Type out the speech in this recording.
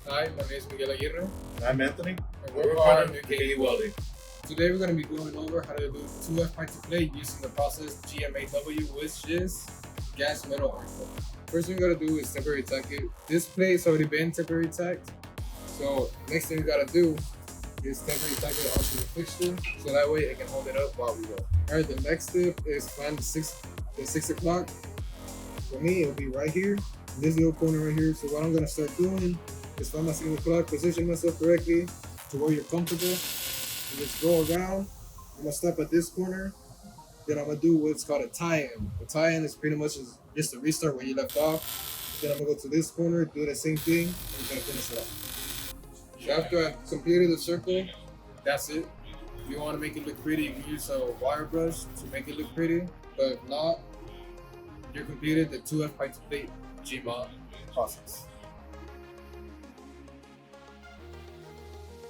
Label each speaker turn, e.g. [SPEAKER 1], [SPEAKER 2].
[SPEAKER 1] Hi, my name is Miguel Aguirre.
[SPEAKER 2] And I'm Anthony.
[SPEAKER 1] And we're part of
[SPEAKER 2] CTE Welding.
[SPEAKER 1] Today we're going to be going over how to do 2F pipe to plate using the process GMAW, which is gas metal arc weld. First thing we got to do is temporary tack it. This plate's already been temporary tacked. So next thing we got to do is temporary tack it onto the fixture so that way it can hold it up while we weld. Alright, the next step is find the 6 o'clock. For me, it'll be right here, in this little corner right here. So what I'm going to start doing is find my 6 o'clock, position myself correctly to where you're comfortable, and just go around. I'm going to stop at this corner. Then I'm going to do what's called a tie-in. The tie-in is pretty much just a restart where you left off. Then I'm going to go to this corner, do the same thing, and we're going to finish it off. So after I completed the circle, that's it. If you want to make it look pretty, you can use a wire brush to make it look pretty. But if not, you're completed the 2F pipe to plate GMAW process.